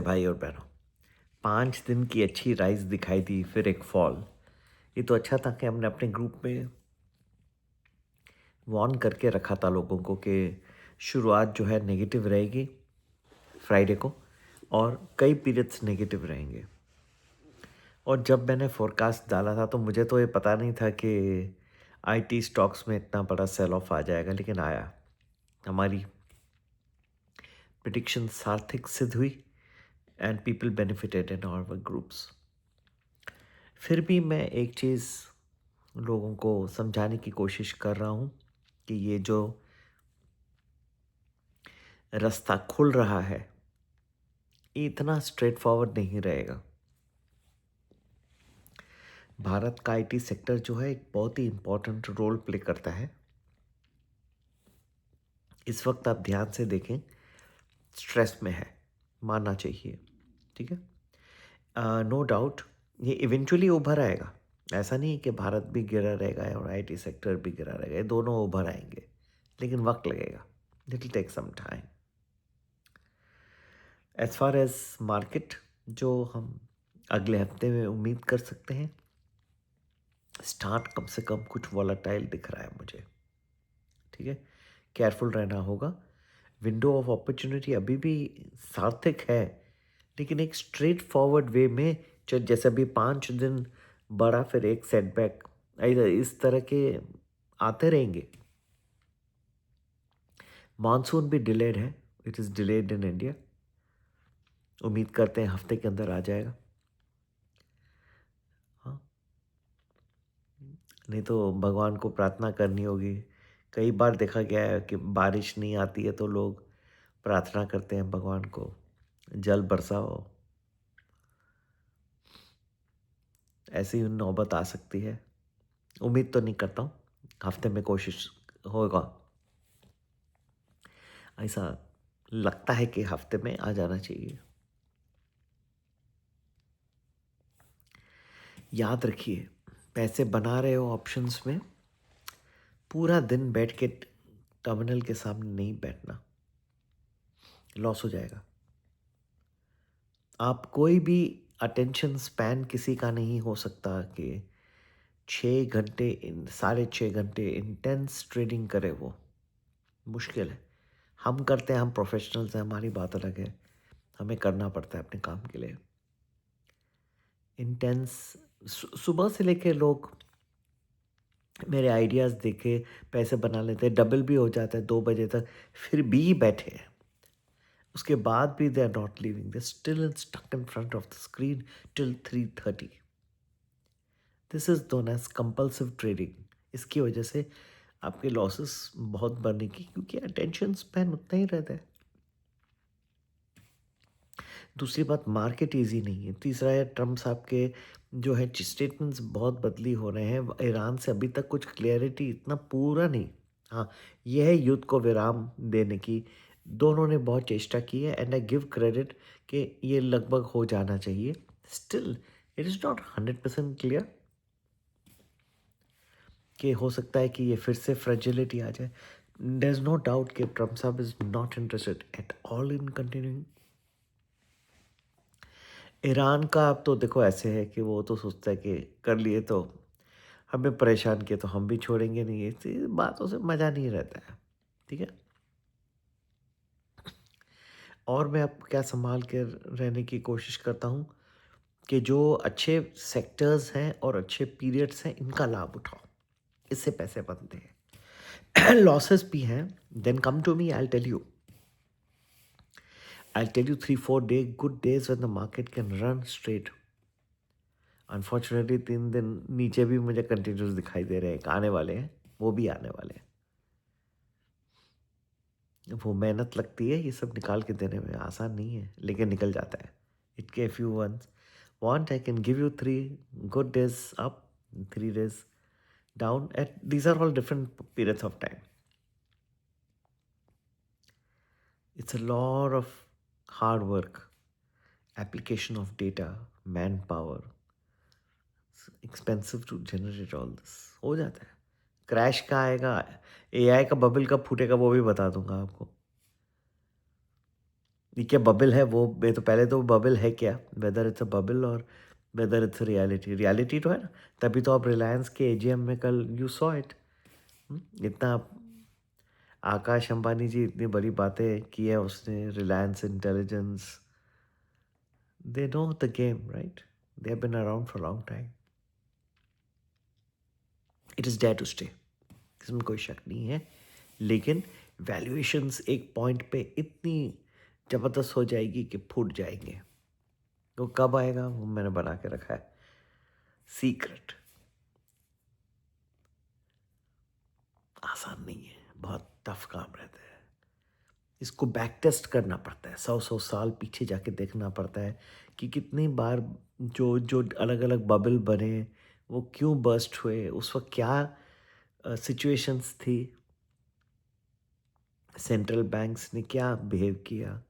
भाई और बहनों, 5 दिन की अच्छी राइज दिखाई दी, फिर एक फॉल। ये तो अच्छा था कि हमने अपने ग्रुप में वार्न करके रखा था लोगों को कि शुरुआत जो है नेगेटिव रहेगी फ्राइडे को, और कई पीरियड्स नेगेटिव रहेंगे। और जब मैंने फोरकास्ट डाला था तो मुझे तो ये पता नहीं था कि आईटी स्टॉक्स में इतना बड़ा सेल ऑफ आ जाएगा, लेकिन आया। हमारी प्रिडिक्शन सार्थक सिद्ध हुई and people benefited in our groups. फिर भी मैं एक चीज़ लोगों को समझाने की कोशिश कर रहा हूँ कि ये जो रास्ता खुल रहा है ये इतना स्ट्रेट फॉरवर्ड नहीं रहेगा। भारत का आईटी सेक्टर जो है एक बहुत ही इम्पोर्टेंट रोल प्ले करता है। इस वक्त आप ध्यान से देखें, स्ट्रेस में है, मानना चाहिए, ठीक है। नो डाउट ये इवेंचुअली उभर आएगा। ऐसा नहीं है कि भारत भी गिरा रहेगा और आईटी सेक्टर भी गिरा रहेगा, ये दोनों उभर आएंगे, लेकिन वक्त लगेगा। It will take some time. As far as market, जो हम अगले हफ्ते में उम्मीद कर सकते हैं, स्टार्ट कम से कम कुछ वॉलेटाइल दिख रहा है मुझे, ठीक है। केयरफुल रहना होगा। विंडो ऑफ अपॉर्चुनिटी अभी भी सार्थक है, लेकिन एक स्ट्रेट फॉरवर्ड वे में जैसे अभी 5 दिन बड़ा, फिर एक सेटबैक, इस तरह के आते रहेंगे। मानसून भी डिलेड है, it is delayed in India. उम्मीद करते हैं हफ्ते के अंदर आ जाएगा। हाँ, नहीं तो भगवान को प्रार्थना करनी होगी। कई बार देखा गया है कि बारिश नहीं आती है तो लोग प्रार्थना करते हैं भगवान को, जल बरसाओ। ऐसी ही नौबत आ सकती है। उम्मीद तो नहीं करता हूँ, हफ्ते में कोशिश होगा। ऐसा लगता है कि हफ्ते में आ जाना चाहिए। याद रखिए, पैसे बना रहे हो ऑप्शंस में, पूरा दिन बैठ के टर्मिनल के सामने नहीं बैठना, लॉस हो जाएगा। आप कोई भी अटेंशन स्पैन किसी का नहीं हो सकता कि 6 घंटे, 6.5 घंटे इंटेंस ट्रेडिंग करे। वो मुश्किल है। हम करते हैं, हम प्रोफेशनल्स हैं, हमारी बात अलग है। हमें करना पड़ता है अपने काम के लिए इंटेंस। सुबह से लेके लोग मेरे आइडियाज़ देखे पैसे बना लेते हैं, डबल भी हो जाता है 2 बजे तक, फिर भी बैठे हैं। उसके बाद भी they are not living, they still stuck in front of the screen till 3:30। This is known as compulsive trading. इसकी वजह से आपके लॉसेस बहुत बढ़ने की, क्योंकि अटेंशन स्पैन उतना ही रहता है। दूसरी बात, मार्केट इजी नहीं है। तीसरा है, ट्रम्प साहब के जो है स्टेटमेंट्स बहुत बदली हो रहे हैं। ईरान से अभी तक कुछ क्लियरिटी इतना पूरा नहीं। हाँ, यह है युद्ध को विराम देने की दोनों ने बहुत चेष्टा की है, एंड आई गिव क्रेडिट कि ये लगभग हो जाना चाहिए। Still it is not 100% clear कि हो सकता है कि ये फिर से फ्रेजिलिटी आ जाए। देयर इज़ नो डाउट कि ट्रम्प साहब is not interested at all in continuing. Iran का अब तो देखो ऐसे है कि वो तो सोचता है कि कर लिए तो हमें परेशान किए तो हम भी छोड़ेंगे नहीं। ऐसी बातों से मज़ा नहीं रहता है, ठीक है। और मैं अब क्या संभाल के रहने की कोशिश करता हूँ कि जो अच्छे सेक्टर्स हैं और अच्छे पीरियड्स हैं, इनका लाभ उठाओ, इससे पैसे बनते हैं। लॉसेस भी हैं, then come to me, I tell you 3-4 good days when the market can run straight. Unfortunately 3 दिन नीचे भी मुझे कंटिन्यूस दिखाई दे रहे हैं, आने वाले हैं, वो भी आने वाले हैं। वो मेहनत लगती है, ये सब निकाल के देने में आसान नहीं है, लेकिन निकल जाता है। इट के few ones want, I can give you 3 good days up, 3 days down, at these are all different periods of time. It's a lot of hard work, application of data, manpower, expensive to generate all this। हो जाता है। Crash का आएगा, AI का bubble कब फूटेगा वो भी बता दूंगा आपको। ये क्या बबल है वो, मैं तो पहले तो बबल है क्या, वेदर इट्स अ बबल और वेदर इट्स रियलिटी, रियलिटी तो है ना। तभी तो आप रिलायंस के एजीएम में कल यू सॉ इट। इतना आकाश अंबानी जी इतनी बड़ी बातें की है उसने, Reliance intelligence, they know the game right, they have been around for long time, it is there to stay, इसमें कोई शक नहीं है। लेकिन वैल्यूएशंस एक पॉइंट पे इतनी ज़बरदस्त हो जाएगी कि फूट जाएंगे। तो कब आएगा वो मैंने बना के रखा है सीक्रेट। आसान नहीं है, बहुत टफ काम रहता है, इसको बैक टेस्ट करना पड़ता है, 100 साल पीछे जाके देखना पड़ता है कि कितनी बार जो जो अलग अलग बबल बने वो क्यों बर्स्ट हुए, उस वक्त क्या सिचुएशंस थी, सेंट्रल बैंक्स ने क्या बिहेव किया,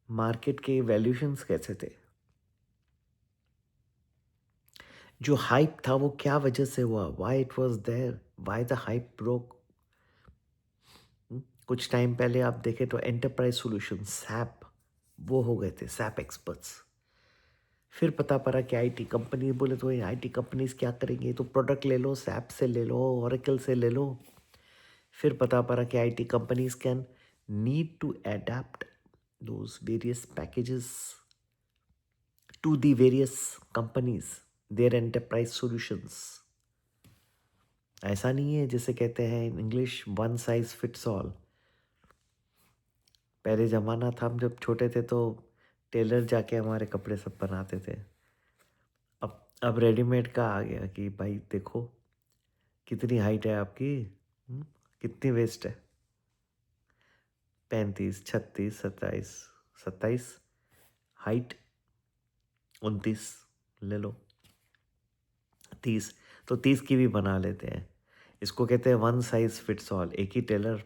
मार्केट के वैल्यूशंस कैसे थे, जो हाइप था वो क्या वजह से हुआ, why it was there, why the hype broke. कुछ टाइम पहले आप देखें तो एंटरप्राइज सॉल्यूशन सैप वो हो गए थे, सैप एक्सपर्ट्स। फिर पता पड़ा कि आईटी कंपनी, बोले तो ये आईटी कंपनीज क्या करेंगे, तो प्रोडक्ट ले लो, सैप से ले लो, ओरेकल से ले लो। फिर पता पड़ा कि IT companies can need to adapt those various packages to the various companies, their enterprise solutions. ऐसा नहीं है जिसे कहते हैं in English one size fits all. पहले ज़माना था, हम जब छोटे थे तो टेलर जाके हमारे कपड़े सब बनाते थे। अब रेडीमेड का आ गया कि भाई देखो कितनी हाइट है आपकी, कितनी वेस्ट है, 35, 36, 27, 27 हाइट, 29 ले लो, 30, तो 30 की भी बना लेते हैं। इसको कहते हैं वन साइज फिट्स ऑल, एक ही टेलर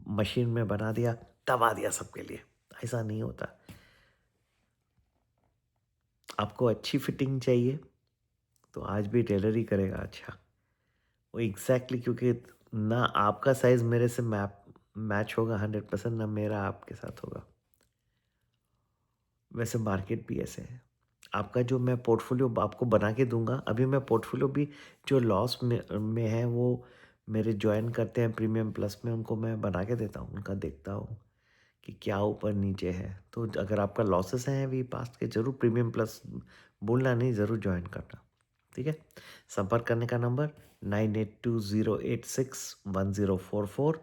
मशीन में बना दिया, दबा दिया सबके लिए। ऐसा नहीं होता, आपको अच्छी फिटिंग चाहिए तो आज भी टेलर ही करेगा अच्छा, वो एग्जैक्टली क्योंकि ना आपका साइज मेरे से मैच होगा 100%, ना मेरा आपके साथ होगा। वैसे मार्केट भी ऐसे है, आपका जो मैं पोर्टफोलियो आपको बना के दूंगा, अभी मैं पोर्टफोलियो भी जो लॉस में है वो मेरे ज्वाइन करते हैं प्रीमियम प्लस में, उनको मैं बना के देता हूँ, उनका देखता हूँ कि क्या ऊपर नीचे है। तो अगर आपका लॉसेस हैं अभी पास्ट के, जरूर प्रीमियम प्लस बोलना नहीं, ज़रूर ज्वाइन करना, ठीक है। संपर्क करने का number 9820861044।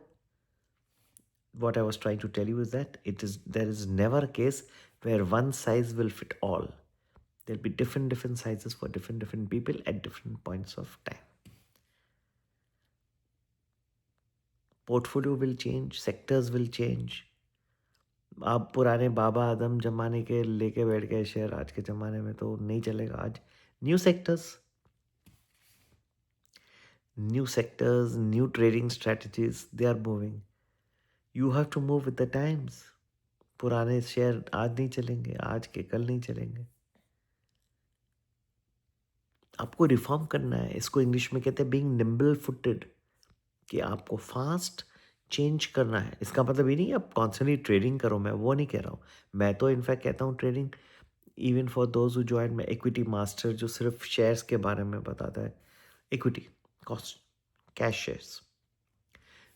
What I was trying to tell you is that there is never a case where one size will fit all. There'll be different sizes for different people at different points of time. Portfolio will change, sectors will change. आप पुराने बाबा आदम जमाने के लेके बैठ गए share, आज के ज़माने में तो नहीं चलेगा। आज new sectors, new trading strategies, they are moving. You have to move with the times. पुराने शेयर आज नहीं चलेंगे, आज के कल नहीं चलेंगे, आपको रिफॉर्म करना है। इसको इंग्लिश में कहते हैं बीइंग निम्बल फुटेड, कि आपको फास्ट चेंज करना है। इसका मतलब ये नहीं आप कॉन्स्टेंटली ट्रेडिंग करो, मैं वो नहीं कह रहा हूँ। मैं तो इनफैक्ट कहता हूँ trading even for those who join में इक्विटी मास्टर, जो सिर्फ शेयर्स के बारे में बताता है, इक्विटी कॉस्ट कैश शेयर्स,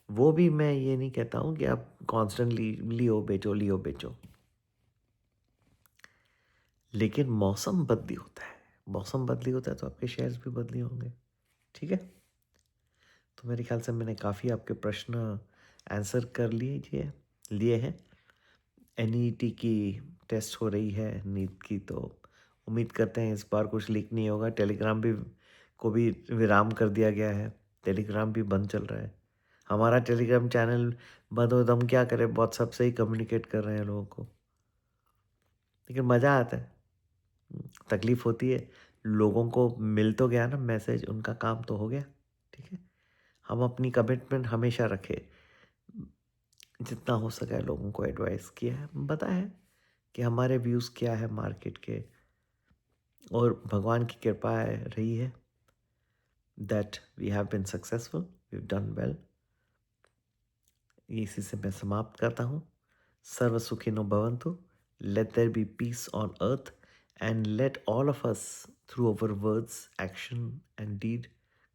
वो भी मैं ये नहीं कहता हूँ कि आप कॉन्स्टेंटली लियो बेचो। लेकिन मौसम बदली होता है, मौसम बदली होता है तो आपके शेयर्स भी बदली होंगे, ठीक है। तो मेरे ख्याल से मैंने काफ़ी आपके प्रश्न आंसर कर लिए हैं। एनईटी की टेस्ट हो रही है, नीट की, तो उम्मीद करते हैं इस बार कुछ लीक नहीं होगा। टेलीग्राम भी को भी विराम कर दिया गया है, टेलीग्राम भी बंद चल रहा है। हमारा टेलीग्राम चैनल बंद हो तो हम क्या करें, व्हाट्सएप से ही कम्युनिकेट कर रहे हैं लोगों को, लेकिन मज़ा आता है। तकलीफ़ होती है, लोगों को मिल तो गया ना मैसेज, उनका काम तो हो गया, ठीक है। हम अपनी कमिटमेंट हमेशा रखें, जितना हो सका लोगों को एडवाइस किया है, बताया है कि हमारे व्यूज़ क्या है मार्केट के, और भगवान की कृपा रही है that we have been successful, we have done well. इसी से मैं समाप्त करता हूँ। Sarva Sukhino Bhavantu. Let there be peace on earth, and let all of us, through our words, action, and deed,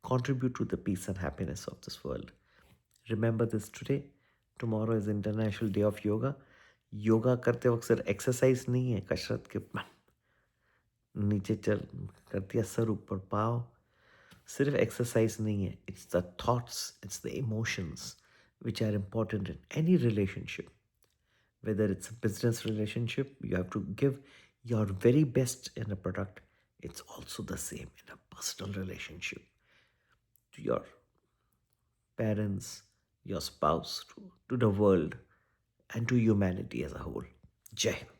contribute to the peace and happiness of this world. Remember this today. Tomorrow is International Day of Yoga. Yoga करते वक्त सिर्फ exercise नहीं है, कसरत के नीचे चल कर दिया, सर ऊपर पाँव, सिर्फ एक्सरसाइज नहीं है. It's the thoughts, it's the emotions which are important in any relationship. Whether it's a business relationship, you have to give your very best in a product. It's also the same in a personal relationship to your parents, your spouse, to the world, and to humanity as a whole. Jai Hind.